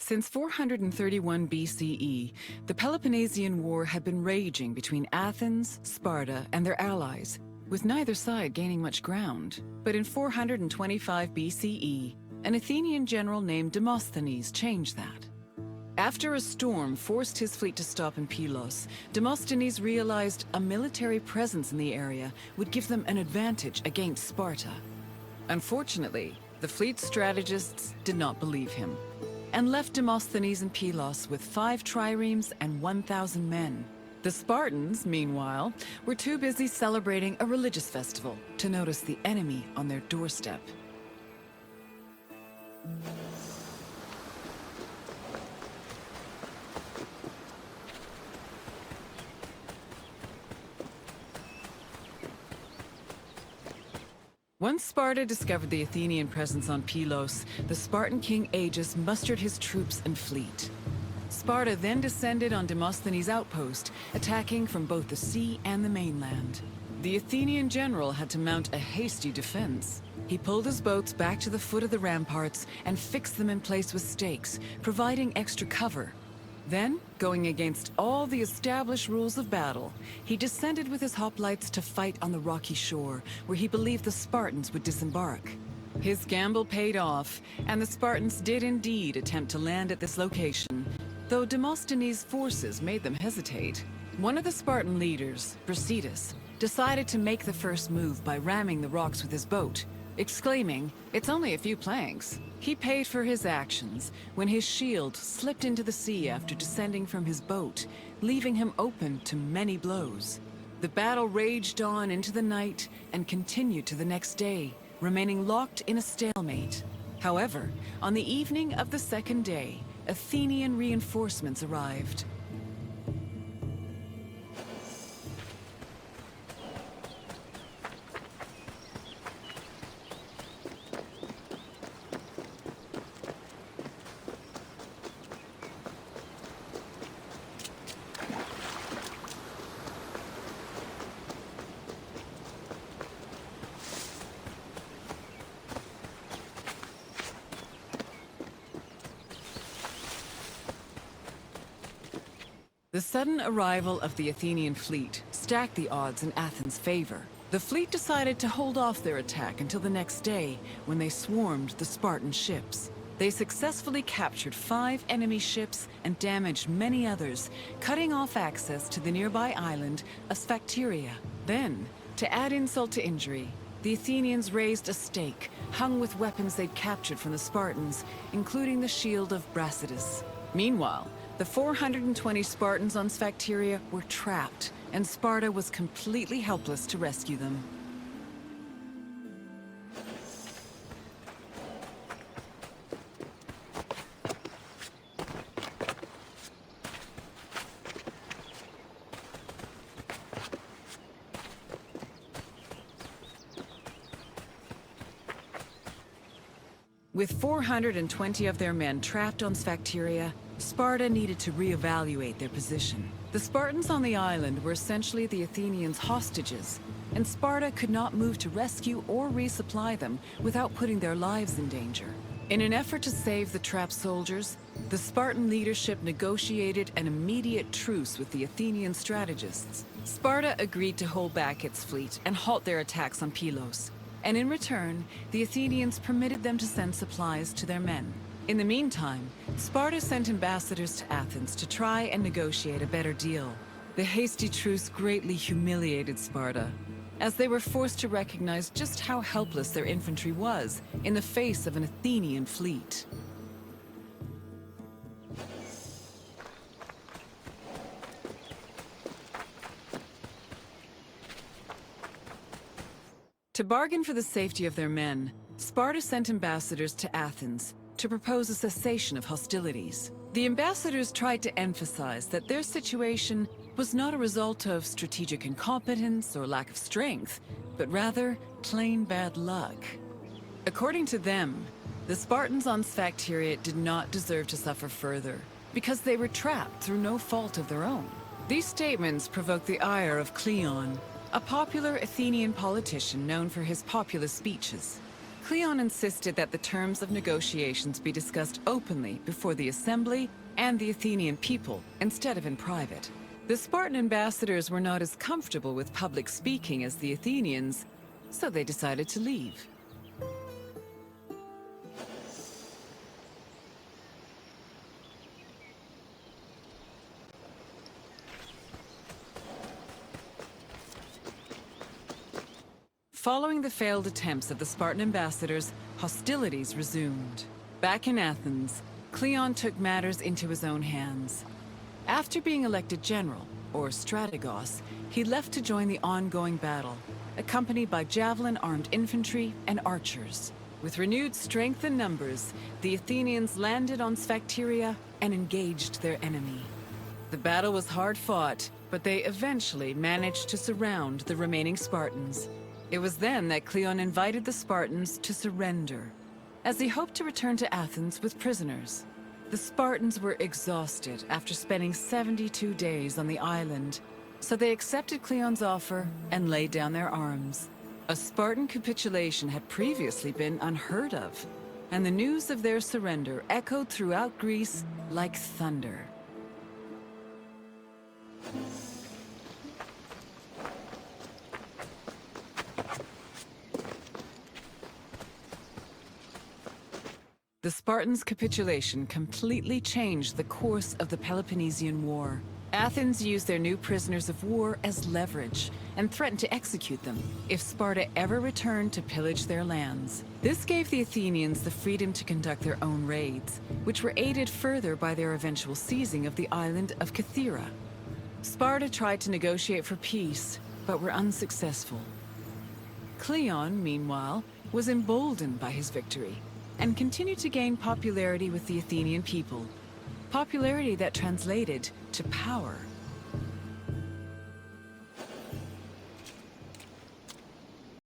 Since 431 BCE, the Peloponnesian War had been raging between Athens, Sparta, and their allies, with neither side gaining much ground. But in 425 BCE, an Athenian general named Demosthenes changed that. After a storm forced his fleet to stop in Pylos, Demosthenes realized a military presence in the area would give them an advantage against Sparta. Unfortunately, the fleet strategists did not believe him, and left Demosthenes in Pylos with 5 triremes and 1,000 men. The Spartans, meanwhile, were too busy celebrating a religious festival to notice the enemy on their doorstep. Once Sparta discovered the Athenian presence on Pylos, the Spartan king Agis mustered his troops and fleet. Sparta then descended on Demosthenes' outpost, attacking from both the sea and the mainland. The Athenian general had to mount a hasty defense. He pulled his boats back to the foot of the ramparts and fixed them in place with stakes, providing extra cover. Then, going against all the established rules of battle, he descended with his hoplites to fight on the rocky shore, where he believed the Spartans would disembark. His gamble paid off, and the Spartans did indeed attempt to land at this location, though Demosthenes' forces made them hesitate. One of the Spartan leaders, Brasidas, decided to make the first move by ramming the rocks with his boat, exclaiming, "It's only a few planks." He paid for his actions when his shield slipped into the sea after descending from his boat, leaving him open to many blows. The battle raged on into the night and continued to the next day, remaining locked in a stalemate. However, on the evening of the second day, Athenian reinforcements arrived. The sudden arrival of the Athenian fleet stacked the odds in Athens' favor. The fleet decided to hold off their attack until the next day, when they swarmed the Spartan ships. They successfully captured 5 enemy ships and damaged many others, cutting off access to the nearby island of Sphakteria. Then, to add insult to injury, the Athenians raised a stake hung with weapons they'd captured from the Spartans, including the shield of Brasidas. Meanwhile, the 420 Spartans on Sphakteria were trapped, and Sparta was completely helpless to rescue them. With 420 of their men trapped on Sphakteria, Sparta needed to reevaluate their position. The Spartans on the island were essentially the Athenians' hostages, and Sparta could not move to rescue or resupply them without putting their lives in danger. In an effort to save the trapped soldiers, the Spartan leadership negotiated an immediate truce with the Athenian strategists. Sparta agreed to hold back its fleet and halt their attacks on Pylos, and in return, the Athenians permitted them to send supplies to their men. In the meantime, Sparta sent ambassadors to Athens to try and negotiate a better deal. The hasty truce greatly humiliated Sparta, as they were forced to recognize just how helpless their infantry was in the face of an Athenian fleet. To bargain for the safety of their men, Sparta sent ambassadors to Athens to propose a cessation of hostilities. The ambassadors tried to emphasize that their situation was not a result of strategic incompetence or lack of strength, but rather plain bad luck. According to them, the Spartans on Sphakteria did not deserve to suffer further, because they were trapped through no fault of their own. These statements provoked the ire of Cleon, a popular Athenian politician known for his populist speeches. Cleon insisted that the terms of negotiations be discussed openly before the assembly and the Athenian people, instead of in private. The Spartan ambassadors were not as comfortable with public speaking as the Athenians, so they decided to leave. Following the failed attempts of the Spartan ambassadors, hostilities resumed. Back in Athens, Cleon took matters into his own hands. After being elected general, or strategos, he left to join the ongoing battle, accompanied by javelin-armed infantry and archers. With renewed strength and numbers, the Athenians landed on Sphakteria and engaged their enemy. The battle was hard fought, but they eventually managed to surround the remaining Spartans. It was then that Cleon invited the Spartans to surrender, as he hoped to return to Athens with prisoners. The Spartans were exhausted after spending 72 days on the island, so they accepted Cleon's offer and laid down their arms. A Spartan capitulation had previously been unheard of, and the news of their surrender echoed throughout Greece like thunder. The Spartans' capitulation completely changed the course of the Peloponnesian War. Athens used their new prisoners of war as leverage and threatened to execute them if Sparta ever returned to pillage their lands. This gave the Athenians the freedom to conduct their own raids, which were aided further by their eventual seizing of the island of Kythera. Sparta tried to negotiate for peace, but were unsuccessful. Cleon, meanwhile, was emboldened by his victory and continued to gain popularity with the Athenian people. Popularity that translated to power.